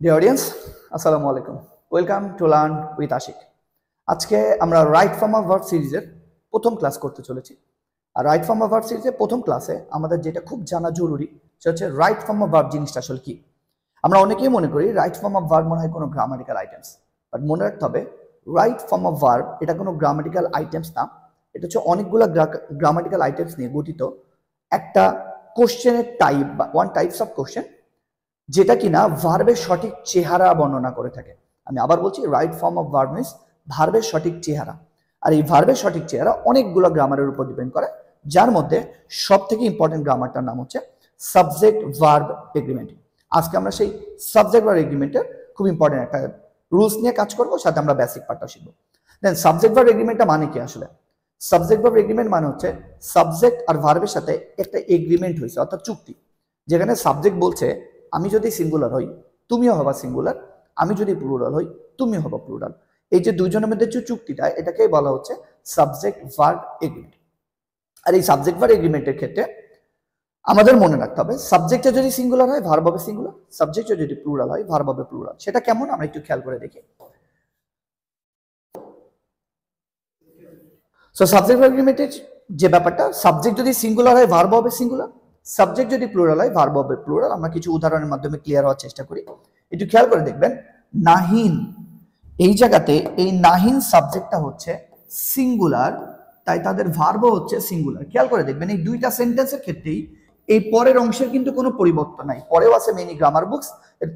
Deer audience, আসসালামু আলাইকুম। Welcome to learn with Ashik. আজকে আমরা রাইট ফর্ম অফ ভার্ব সিরিজের প্রথম ক্লাস করতে চলেছি। আর রাইট ফর্ম অফ ভার্ব সিরিজের প্রথম ক্লাসে আমাদের যেটা খুব জানা জরুরি সেটা হচ্ছে রাইট ফর্ম অফ ভার্ব জিনিসটা আসলে কি। আমরা অনেকেই মনে করি রাইট ফর্ম অফ ভার্ব মনে হয় কোনো গ্রামাটিক্যাল আইটেমস, বাট মনে রাখতে হবে রাইট ফর্ম অফ ভার্ব এটা কোনো গ্রামাটিক্যাল আইটেমস না। এটা হচ্ছে অনেকগুলো গ্রামাটিক্যাল আইটেমস নিয়ে গঠিত একটা কোশ্চেনের টাইপ বা ওয়ান টাইপস অফ কোশ্চেন, যেটা কিনা ভার্বের সঠিক চেহারা বর্ণনা করে থাকে। আমি আবার বলছি, right form of verb means ভার্বের সঠিক চেহারা। আর এই ভার্বের সঠিক চেহারা অনেকগুলো গ্রামারের উপর ডিপেন্ড করে, যার মধ্যে সব থেকে ইম্পর্টেন্ট গ্রামারটার নাম হচ্ছে সাবজেক্ট ভার্ব এগ্রিমেন্ট। আজকে আমরা সেই সাবজেক্ট ভার্ব এগ্রিমেন্টের খুব ইম্পর্টেন্ট একটা রুলস নিয়ে কাজ করবো, সাথে আমরা বেসিক পার্টটা শিখবো। দেন সাবজেক্ট ভার্ব এগ্রিমেন্টটা মানে কি আসলে? সাবজেক্ট ভার্ব এগ্রিমেন্ট মানে হচ্ছে সাবজেক্ট আর ভার্বের সাথে একটা এগ্রিমেন্ট হয়েছে, অর্থাৎ চুক্তি, যেখানে সাবজেক্ট বলছে আমি যদি সিঙ্গুলার হই তুমিও হবা সিঙ্গুলার, আমি যদি প্লুরাল হই তুমিও হবা প্লুরাল। এই যে দুইজনের মধ্যে যে চুক্তিটা, এটাকেই বলা হচ্ছে সাবজেক্ট ভার্ব এগ্রিমেন্ট। আর এই সাবজেক্ট ভার্ব এগ্রিমেন্টের ক্ষেত্রে আমাদের মনে রাখতে হবে সাবজেক্টটা যদি সিঙ্গুলার হয় ভার্ব হবে সিঙ্গুলার, সাবজেক্টটা যদি প্লুরাল হয় ভার্ব হবে প্লুরাল। সেটা কেমন আমরা একটু খেয়াল করে দেখি। সো সাবজেক্ট ভার্ব এগ্রিমেন্টের যে ব্যাপারটা, সাবজেক্ট যদি সিঙ্গুলার হয় ভার্ব হবে সিঙ্গুলার, সাবজেক্ট যদি প্লুরাল হয় ভার্ব হবে প্লুরাল। আমরা কিছু উদাহরণের মাধ্যমে ক্লিয়ার হওয়ার চেষ্টা করি। একটু খেয়াল করে দেখবেন, নাহিন, এই জায়গাতে এই নাহিন সাবজেক্টটা হচ্ছে সিঙ্গুলার, তাই তাদের ভার্বও হচ্ছে সিঙ্গুলার। খেয়াল করে দেখবেন এই দুইটা সেন্টেন্সের ক্ষেত্রেই এই পরের অংশের কিন্তু কোনো পরিবর্তন নাই। পরেও আছে মেনি গ্রামার বুকস,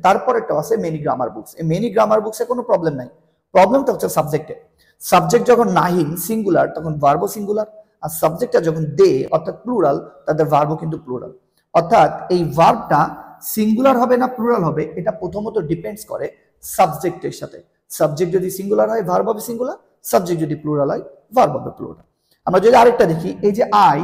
তারপরেরটাও আছে মেনি গ্রামার বুকস। এই মেনি গ্রামার বুকসে কোনো প্রবলেম নাই, প্রবলেমটা হচ্ছে সাবজেক্টে। সাবজেক্ট যখন নাহিন সিঙ্গুলার তখন ভার্বও সিঙ্গুলার, আর সাবজেক্টটা যখন দে অর্থাৎ প্লুরাল তাদের ভার্বও কিন্তু প্লুরাল। অর্থাৎ এই ভার্বটা সিঙ্গুলার হবে না প্লুরাল হবে, এটা প্রথমত ডিপেন্ডস করে সাবজেক্টের সাথে। সাবজেক্ট যদি সিঙ্গুলার হয় ভার্ব হবে সিঙ্গুলার, সাবজেক্ট যদি প্লুরাল হয় ভার্ব হবে প্লুরাল। আমরা যদি আরেকটা দেখি, এই যে আই,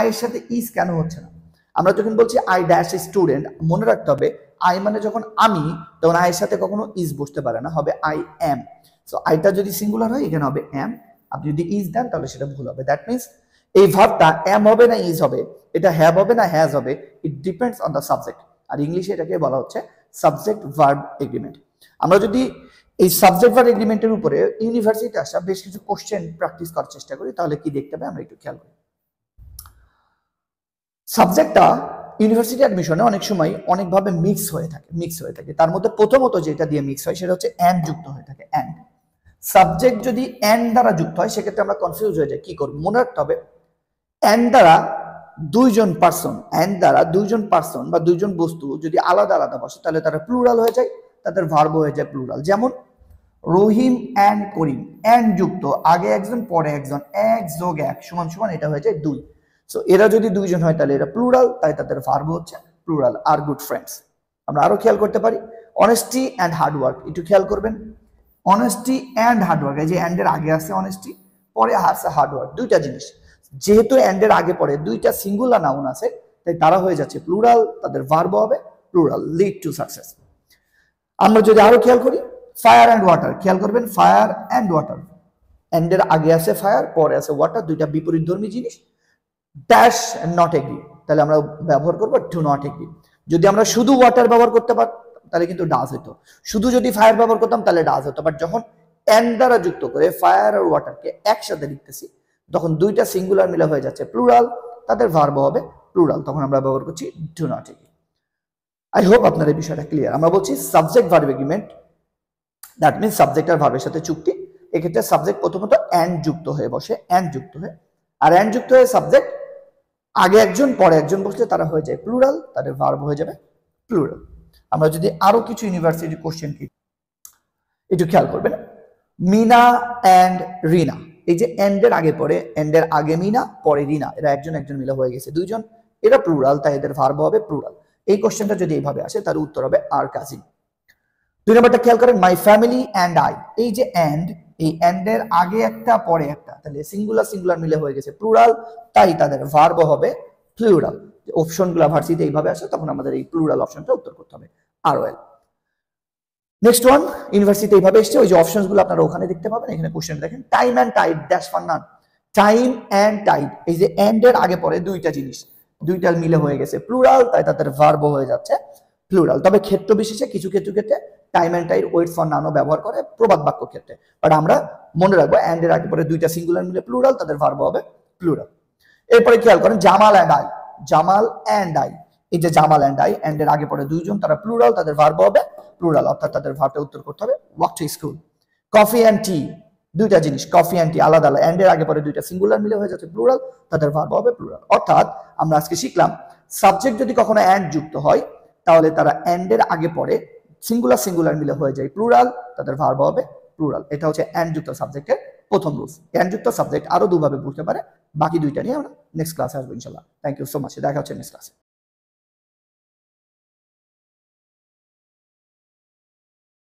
এর সাথে ইজ কেন হচ্ছে না? আমরা যখন বলছি আই ড্যাশ স্টুডেন্ট, মনে রাখতে হবে আই মানে যখন আমি, তখন আই এর সাথে কখনো ইজ বসতে পারে না, হবে আই এম। সো আইটা যদি সিঙ্গুলার হয় এখানে হবে এম, আপনি যদি ইজ দেন তাহলে সেটা ভুল হবে। দ্যাট মিনস এই ভার্বটা এম হবে না ইজ হবে, এটা হ্যাভ হবে না হ্যাজ হবে, it depends on the subject. আর ইংলিশে এটাকে বলা হচ্ছে সাবজেক্ট ভার্ব এগ্রিমেন্ট। আমরা যদি এই সাবজেক্ট ভার্ব এগ্রিমেন্টের উপরে ইউনিভার্সিটি আসা বেশ কিছু কোশ্চেন প্র্যাকটিস করার চেষ্টা করি, তাহলে কি দেখতে হবে আমরা একটু খেয়াল করি। সাবজেক্টটা ইউনিভার্সিটি অ্যাডমিশনে অনেক সময় অনেকভাবে মিক্স হয়ে থাকে। তার মধ্যে প্রথমত যেটা দিয়ে মিক্স হয় সেটা হচ্ছে অ্যান্ড যুক্ত হয়ে থাকে। অ্যান্ড সাবজেক্ট যদি অ্যান্ড দ্বারা যুক্ত হয় সেক্ষেত্রে আমরা কনফিউজ হয়ে যাই, কি করব? মনে রাখতে হবে অ্যান্ড দ্বারা দুইজন পার্সন বা দুইজন বস্তু যদি আলাদা আলাদা বসে তাহলে তারা প্লুরাল হয়ে যায়, তাদের ভার্ব হয়ে যায় প্লুরাল। যেমন রহিম অ্যান্ড করিম, অ্যান্ড যুক্ত, আগে একজন পরে একজন, এক যোগ এক সমান সমান এটা হয়ে যায় দুই। সো এরা যদি দুইজন হয় তাহলে এরা প্লুরাল, তাই তাদের ভার্ব হচ্ছে প্লুরাল। আর গুড ফ্রেন্ডস। আমরা আরো খেয়াল করতে পারি অনেস্টি অ্যান্ড হার্ডওয়ার্ক, একটু খেয়াল করবেন অনেস্টি অ্যান্ড হার্ডওয়ার্ক, এই যে অ্যান্ড এর আগে আছে অনেস্টি, পরে আছে হার্ডওয়ার্ক, দুইটা জিনিস। যেহেতু অ্যান্ড এর আগে পরে দুইটা সিঙ্গুলার নাউন আছে, তাই তারা হয়ে যাচ্ছে প্লুরাল, তাদের ভার্ব হবে প্লুরাল, লিড টু সাকসেস। আমরা যদি আরো খেয়াল করি ফায়ার অ্যান্ড ওয়াটার, খেয়াল করবেন ফায়ার অ্যান্ড ওয়াটার, অ্যান্ড এর আগে আছে ফায়ার পরে আছে ওয়াটার, দুইটা বিপরীতধর্মী জিনিস। ড্যাশ নট এগ্রি, তাহলে আমরা ব্যবহার করবো ডু নট এগ্রি। যদি আমরা শুধু ওয়াটার ব্যবহার করতে পারতাম তাহলে কিন্তু ডাজ হতো, শুধু যদি ফায়ার ব্যবহার করতাম তাহলে ডাজ হতো। বাট যখন অ্যান্ড দ্বারা যুক্ত করে ফায়ার আর ওয়াটারকে একসাথে লিখতেছি তখন দুইটা সিঙ্গুলার মিলে হয়ে যাচ্ছে প্লুরাল, তাদের ভার্ব হবে প্লুরাল, তখন আমরা ব্যবহার করছি do not agree. I hope আপনার এই বিষয়টা ক্লিয়ার। আমরা বলছি subject verb agreement, that means subject আর ভার্বের সাথে চুক্তি। এক্ষেত্রে সাবজেক্ট প্রথমত অ্যান্ড যুক্ত হয়ে বসে, অ্যান্ড যুক্ত হয়ে, আর অ্যান্ড যুক্ত হয়ে সাবজেক্ট আগে একজন পরে একজন বসলে তারা হয়ে যায় প্লুরাল, তাদের ভার্ব হয়ে যাবে প্লুরাল। আমরা যদি আরো কিছু ইউনিভার্সিটি কোশ্চেন কি একটু খেয়াল করবেন, মিনা অ্যান্ড রিনা, এই যে এন্ড এর আগে পরে, এন্ড এর আগে মিনা পরে রিনা, এরা একজন একজন মিলে হয়ে গেছে দুইজন, এরা প্লুরাল, তাই এদের ভার্ব হবে প্লুরাল। এই কোশ্চেনটা যদি এইভাবে আসে তার উত্তর হবে আর কাজিন। দুই নম্বরটা খেয়াল করেন মাই ফ্যামিলি অ্যান্ড আই, এই যে অ্যান্ড, এই অ্যান্ড এর আগে একটা পরে একটা, তাহলে সিঙ্গুলার সিঙ্গুলার মিলে হয়ে গেছে প্লুরাল, তাই তাদের ভার্ব হবে প্লুরাল। অপশনগুলো ভার্সিতে এইভাবে আসে, তখন আমাদের এই প্লুরাল অপশনটা উত্তর করতে হবে are well. Next one university এইভাবে এসছে, ওই যে অপশনসগুলো আপনারা ওখানে দেখতে পাবেন। এখানে কোশ্চেন দেখেন time and tide dash for none, time and tide, এই যে এন্ড এর আগে পরে দুইটা জিনিস, দুইটা মিলে হয়ে গেছে প্লুরাল, তাই তাদের ভার্ব হয়ে যাচ্ছে প্লুরাল। তবে ক্ষেত্র বিশেষে কিছু ক্ষেত্রে টাইম এন্ড টাইর ওয়েট ফর নানও ব্যবহার করে প্রবাদ বাক্য ক্ষেত্রে। বাট আমরা মনে রাখবো অ্যান্ড এর আগে পরে দুইটা সিঙ্গুলার মিলে প্লুরাল, তাদের ভার্ব হবে প্লুরাল। এরপরে খেয়াল করেন Jamal and I, Jamal and I, এই যে জামাল অ্যান্ড আই, অ্যান্ড এর আগে পরে দুইজন, তারা প্লুরাল, তাদের ভার্ব হবে প্লুরাল, অর্থাৎ তাদের ভার্বটা উত্তর করতে হবে walk to school. Coffee and tea, দুইটা জিনিস, কফি অ্যান্ড টি আলাদা আলাদা, অ্যান্ড এর আগে পরে দুইটা সিঙ্গুলার মিলে হয়ে যাচ্ছে প্লুরাল, তাদের ভার্ব হবে প্লুরাল। অর্থাৎ আমরা আজকে শিখলাম সাবজেক্ট যদি কখনো অ্যান্ড যুক্ত হয় তাহলে তারা অ্যান্ড এর আগে পরে সিঙ্গুলার সিঙ্গুলার মিলে হয়ে যায় প্লুরাল, তাদের ভার্ব হবে প্লুরাল। এটা হচ্ছে অ্যান্ড যুক্ত সাবজেক্টের প্রথম রুলস। অ্যান্ড যুক্ত সাবজেক্ট আরো দুভাবে বুঝতে পারে, বাকি দুইটা নিয়ে আমরা নেক্সট ক্লাসে আসবো ইনশাল্লাহ। থ্যাংক ইউ সো মাচ, দেখা হচ্ছে নেক্সট ক্লাসে।